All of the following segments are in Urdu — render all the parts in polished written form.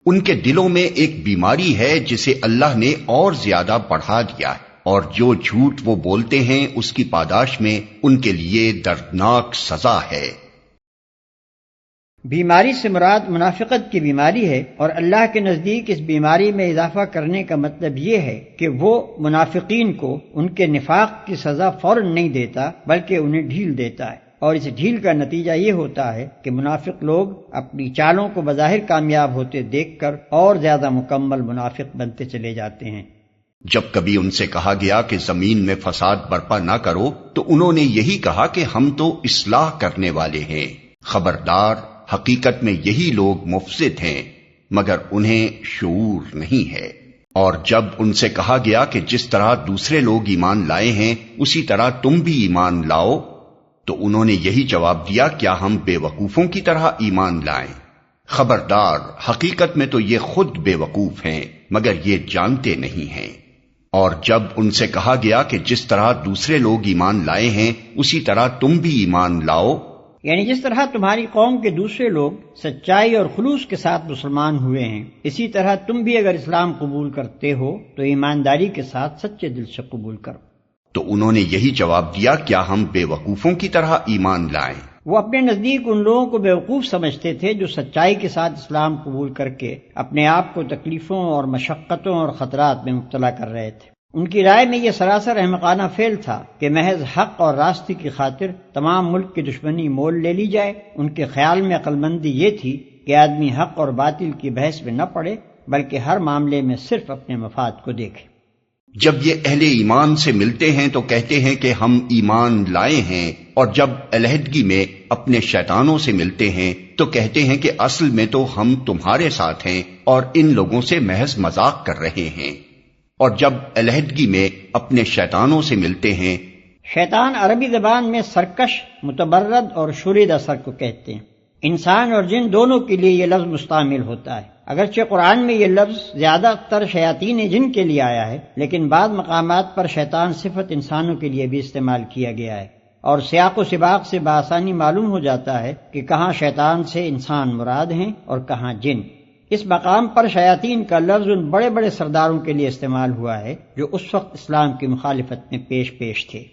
ان کے دلوں میں ایک بیماری ہے جسے اللہ نے اور زیادہ بڑھا دیا ہے، اور جو جھوٹ وہ بولتے ہیں اس کی پاداش میں ان کے لیے دردناک سزا ہے۔ بیماری سے مراد منافقت کی بیماری ہے، اور اللہ کے نزدیک اس بیماری میں اضافہ کرنے کا مطلب یہ ہے کہ وہ منافقین کو ان کے نفاق کی سزا فوراً نہیں دیتا بلکہ انہیں ڈھیل دیتا ہے، اور اس ڈھیل کا نتیجہ یہ ہوتا ہے کہ منافق لوگ اپنی چالوں کو بظاہر کامیاب ہوتے دیکھ کر اور زیادہ مکمل منافق بنتے چلے جاتے ہیں۔ جب کبھی ان سے کہا گیا کہ زمین میں فساد برپا نہ کرو تو انہوں نے یہی کہا کہ ہم تو اصلاح کرنے والے ہیں۔ خبردار، حقیقت میں یہی لوگ مفسد ہیں مگر انہیں شعور نہیں ہے۔ اور جب ان سے کہا گیا کہ جس طرح دوسرے لوگ ایمان لائے ہیں اسی طرح تم بھی ایمان لاؤ تو انہوں نے یہی جواب دیا، کیا ہم بے وقوفوں کی طرح ایمان لائیں؟ خبردار، حقیقت میں تو یہ خود بے وقوف ہیں مگر یہ جانتے نہیں ہیں۔ اور جب ان سے کہا گیا کہ جس طرح دوسرے لوگ ایمان لائے ہیں اسی طرح تم بھی ایمان لاؤ، یعنی جس طرح تمہاری قوم کے دوسرے لوگ سچائی اور خلوص کے ساتھ مسلمان ہوئے ہیں، اسی طرح تم بھی اگر اسلام قبول کرتے ہو تو ایمانداری کے ساتھ سچے دل سے قبول کرو۔ تو انہوں نے یہی جواب دیا، کیا ہم بے وقوفوں کی طرح ایمان لائیں؟ وہ اپنے نزدیک ان لوگوں کو بیوقوف سمجھتے تھے جو سچائی کے ساتھ اسلام قبول کر کے اپنے آپ کو تکلیفوں اور مشقتوں اور خطرات میں مبتلا کر رہے تھے۔ ان کی رائے میں یہ سراسر احمقانہ فعل تھا کہ محض حق اور راستے کی خاطر تمام ملک کی دشمنی مول لے لی جائے۔ ان کے خیال میں عقل مندی یہ تھی کہ آدمی حق اور باطل کی بحث میں نہ پڑے بلکہ ہر معاملے میں صرف اپنے مفاد کو دیکھے۔ جب یہ اہل ایمان سے ملتے ہیں تو کہتے ہیں کہ ہم ایمان لائے ہیں، اور جب علیحدگی میں اپنے شیطانوں سے ملتے ہیں تو کہتے ہیں کہ اصل میں تو ہم تمہارے ساتھ ہیں اور ان لوگوں سے محض مذاق کر رہے ہیں۔ اور جب علیحدگی میں اپنے شیطانوں سے ملتے ہیں، شیطان عربی زبان میں سرکش، متبرد اور شریدہ سر کو کہتے ہیں۔ انسان اور جن دونوں کے لیے یہ لفظ مستعمل ہوتا ہے۔ اگرچہ قرآن میں یہ لفظ زیادہ تر شیاطین جن کے لیے آیا ہے، لیکن بعض مقامات پر شیطان صفت انسانوں کے لیے بھی استعمال کیا گیا ہے، اور سیاق و سباق سے بآسانی معلوم ہو جاتا ہے کہ کہاں شیطان سے انسان مراد ہیں اور کہاں جن۔ اس مقام پر شیاطین کا لفظ ان بڑے بڑے سرداروں کے لیے استعمال ہوا ہے جو اس وقت اسلام کی مخالفت میں پیش تھے۔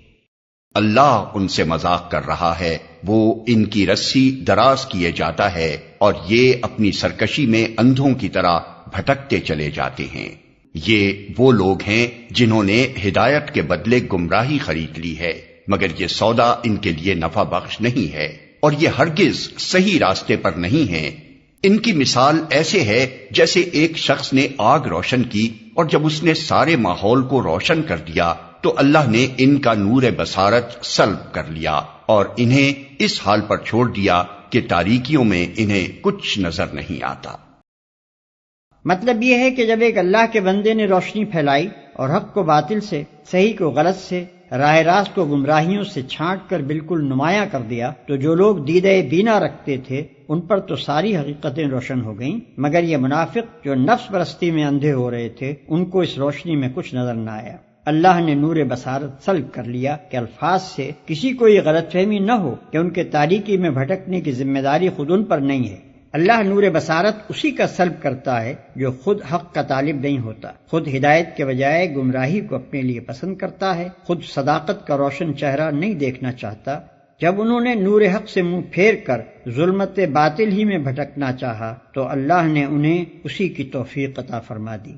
اللہ ان سے مذاق کر رہا ہے، وہ ان کی رسی دراز کیے جاتا ہے اور یہ اپنی سرکشی میں اندھوں کی طرح بھٹکتے چلے جاتے ہیں۔ یہ وہ لوگ ہیں جنہوں نے ہدایت کے بدلے گمراہی خرید لی ہے، مگر یہ سودا ان کے لیے نفع بخش نہیں ہے اور یہ ہرگز صحیح راستے پر نہیں ہیں۔ ان کی مثال ایسے ہے جیسے ایک شخص نے آگ روشن کی اور جب اس نے سارے ماحول کو روشن کر دیا تو اللہ نے ان کا نور بصارت سلب کر لیا اور انہیں اس حال پر چھوڑ دیا کہ تاریکیوں میں انہیں کچھ نظر نہیں آتا۔ مطلب یہ ہے کہ جب ایک اللہ کے بندے نے روشنی پھیلائی اور حق کو باطل سے، صحیح کو غلط سے، راہ راست کو گمراہیوں سے چھانٹ کر بالکل نمایاں کر دیا تو جو لوگ دیدہ بینا رکھتے تھے ان پر تو ساری حقیقتیں روشن ہو گئیں، مگر یہ منافق جو نفس پرستی میں اندھے ہو رہے تھے ان کو اس روشنی میں کچھ نظر نہ آیا۔ اللہ نے نور بصارت سلب کر لیا کہ الفاظ سے کسی کو یہ غلط فہمی نہ ہو کہ ان کے تاریکی میں بھٹکنے کی ذمہ داری خود ان پر نہیں ہے۔ اللہ نور بصارت اسی کا سلب کرتا ہے جو خود حق کا طالب نہیں ہوتا، خود ہدایت کے بجائے گمراہی کو اپنے لیے پسند کرتا ہے، خود صداقت کا روشن چہرہ نہیں دیکھنا چاہتا۔ جب انہوں نے نور حق سے منہ پھیر کر ظلمت باطل ہی میں بھٹکنا چاہا تو اللہ نے انہیں اسی کی توفیق عطا فرما دی۔